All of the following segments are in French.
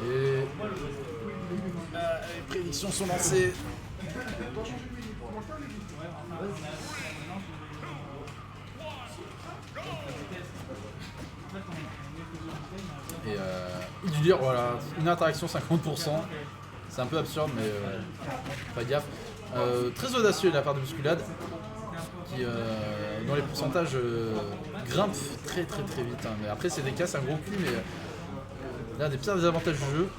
Et les prédictions sont lancées. Et il dû dire voilà, une interaction 50%. C'est un peu absurde mais pas gaffe. Très audacieux de la part de Bousculade qui dans les pourcentages grimpe très vite. Hein. Mais après c'est des cas, c'est un gros cul mais là des pires désavantages du jeu.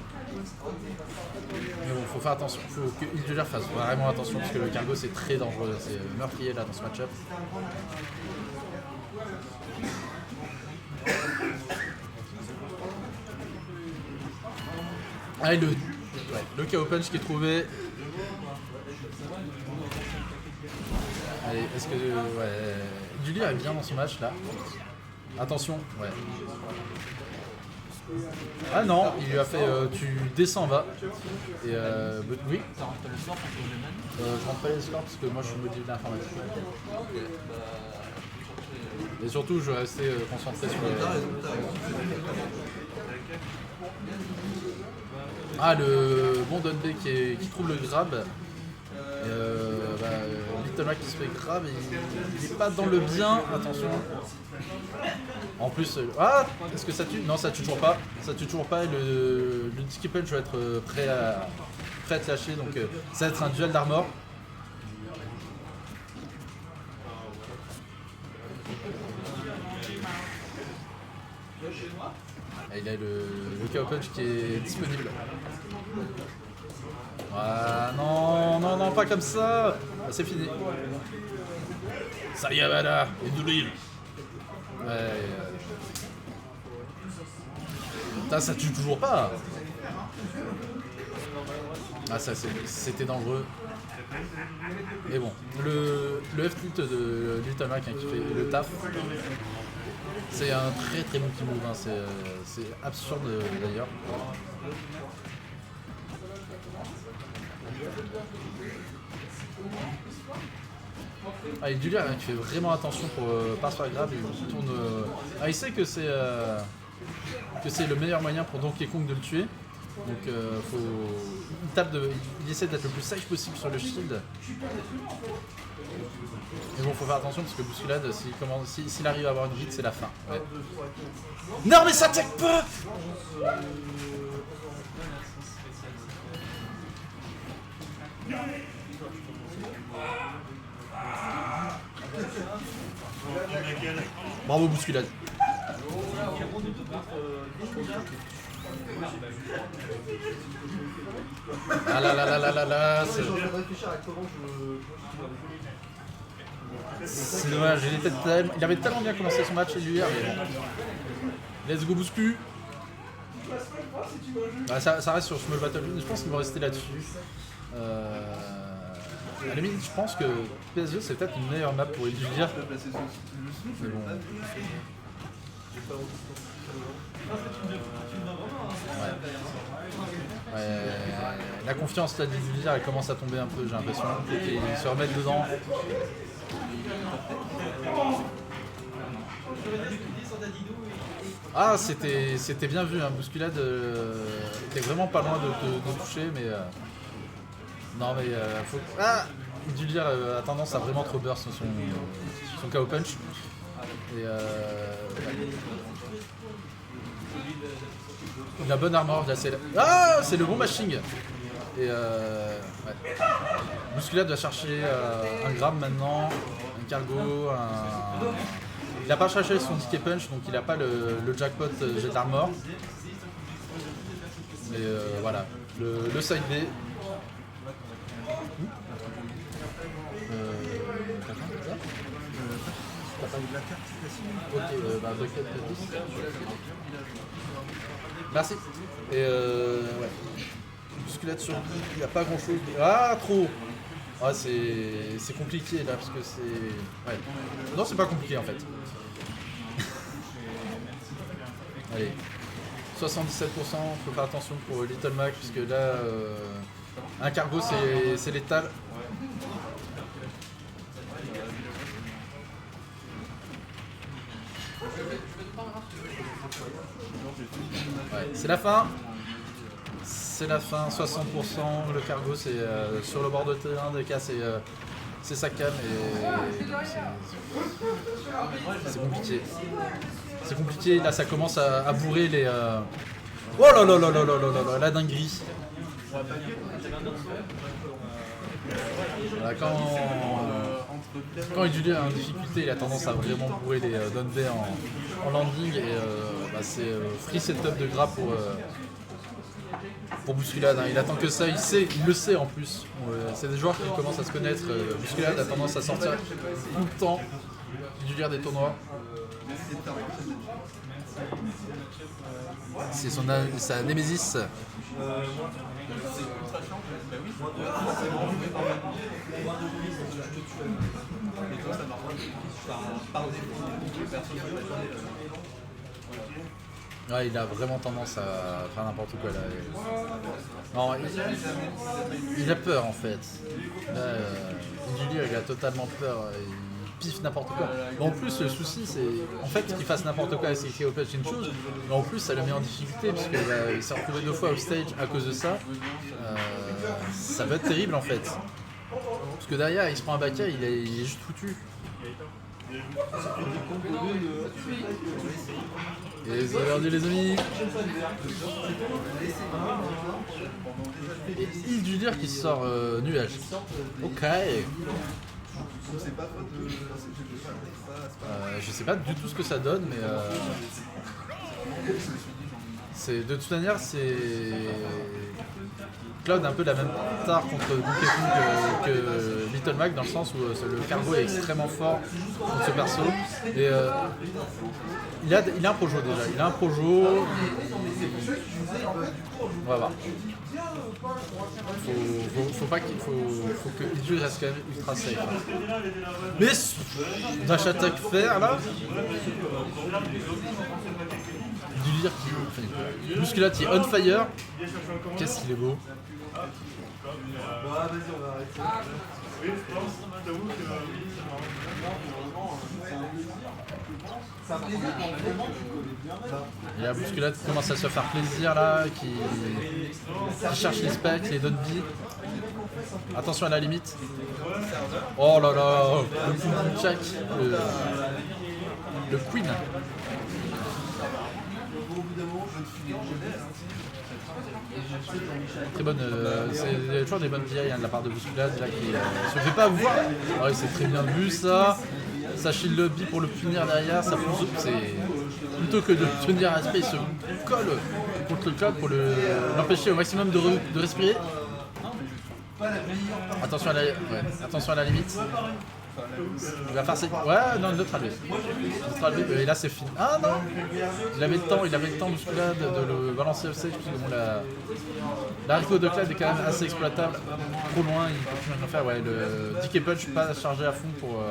Mais bon, faut faire attention, faut que Hildulier fasse vraiment attention parce que le cargo c'est très dangereux, c'est meurtrier là dans ce match-up. Ah, et le KO punch qui est trouvé. Allez, est-ce que. Ouais. Hildulier est bien dans ce match là. Attention, ouais. Ah non, il lui a fait tu descends va. Et oui. Ça rentre pas le sort contre le Je rentre pas les scores parce que moi je suis module d'informatique. Et surtout je vais rester concentré sur les. Ah le bon Dunby qui trouve le grab. Little Mac qui se fait grab et il est pas dans le bien, attention. En plus, ah, est-ce que ça tue? Non, ça tue toujours pas. Ça tue toujours pas et le Sticky Punch va être prêt à être lâché, donc ça va être un duel d'armor. Et il a le KO Punch qui est disponible. Ah non, pas comme ça. Ah, c'est fini. Ça y est, voilà, et Doulil. Ouais. Putain, ça tue toujours pas. Ah, ça c'était dangereux. Mais bon, le F-tilt de Little Mac qui fait le taf. C'est un très bon petit move, hein. C'est absurde d'ailleurs. Ah, et Hildulier qui fait vraiment attention pour pas se faire grave, il tourne. Il sait que c'est le meilleur moyen pour Donkey Kong de le tuer. Donc il essaie d'être le plus safe possible sur le shield. Mais bon, faut faire attention parce que Bousculade, s'il arrive à avoir une hit, c'est la fin. Ouais. Non mais ça attaque pas. Bravo Bousculade. Ah là, c'est dommage, il avait tellement bien commencé son match hier, mais bon. Let's go Bouscu. Ah, ça reste sur Small Battle, je pense qu'il va rester là-dessus. À la limite, je pense que PS2 c'est peut-être une meilleure map pour Hildulier. Mais bon. Ouais, la confiance là d'Hildulier elle commence à tomber un peu, j'ai l'impression. Il faut qu'il se remette dedans. Ah, c'était bien vu, hein. Bousculade était vraiment pas loin de toucher, mais non mais faut. Ah, Hildulier a tendance à vraiment trop burst son KO punch. Et la bonne armor, là c'est. Ah, c'est le bon mashing. Et ouais. Bousculade va chercher un grab maintenant, un cargo, il n'a pas cherché son ticket punch donc il n'a pas le jackpot jet d'armor. Mais voilà, le side B. T'as pas eu de la carte facile? Ok, bucket 10. Merci. Et ouais. Bousculade sur lui, il n'y a pas grand chose. Ah, trop. Ah, c'est compliqué là parce que c'est. Ouais. Non, c'est pas compliqué en fait. Allez. 77%, faut faire attention pour Little Mac puisque là un cargo c'est létal. Ouais, c'est la fin. C'est la fin, 60%. Le cargo, c'est sur le bord de terrain. DK, c'est sa cam et c'est compliqué. C'est compliqué. Là, ça commence à bourrer les. Oh là là là là là là là, la dinguerie. Voilà, quand Iduli est en difficulté, il a tendance à vraiment bourrer les down B en landing et c'est free setup de gras pour Bousculade. Hein. Il attend que ça, il le sait en plus. C'est des joueurs qui commencent à se connaître. Bousculade a tendance à sortir tout le temps du lire des tournois. C'est sa némésis. Ouais, il a vraiment tendance à faire n'importe quoi là. Non, il a peur en fait. Là, il a totalement peur. Il piffe n'importe quoi. Mais en plus, le souci, c'est en fait qu'il fasse n'importe quoi avec ses KO-Patch, c'est une chose. Mais en plus, ça le met en difficulté puisqu'il s'est retrouvé 2 fois au stage à cause de ça. Ça va être terrible en fait. Parce que derrière, il se prend un baka, il est juste foutu. Et vous avez perdu les amis. Et il du dire qui sort nuage. Ok. Je sais pas du tout ce que ça donne, mais c'est de toute manière c'est Cloud a un peu la même tare contre Donkey Kong que Little Mac dans le sens où le cargo est extrêmement fort contre ce perso et il a un projo déjà, il a un projo. On va voir. Faut que Idul reste quand même ultra safe. Mais dash attack faire là. Du dire qui Bousculade qui est on fire. Qu'est-ce qu'il est beau. Et la Bousculade commence à se faire plaisir là, qui cherche les specs, les donne B. Attention à la limite. Oh là là, le check, le Queen. Très bonne, c'est toujours des bonnes vieilles de la part de Bousculade là qui se fait pas voir. Ah oui, c'est très bien vu ça. Ça shield le B pour le punir derrière, ça pousse, c'est plutôt que de tenir un aspect, il se colle contre le Cloud pour l'empêcher au maximum de respirer. Attention à la limite. Il va faire ses... Ouais, non, neutral B. Et là c'est fini. Ah non, il avait le temps Bousculade de le balancer au stage puisque bon, l'haricot de Cloud est quand même assez exploitable. Trop loin, il peut plus rien faire. Ouais, le DK Punch pas chargé à fond pour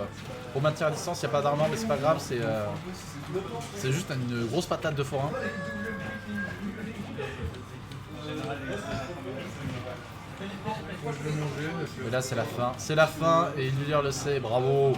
maintenir la distance. Il n'y a pas d'armor mais c'est pas grave, c'est juste une grosse patate de forain. Et là c'est la fin et Illulier le sait, bravo.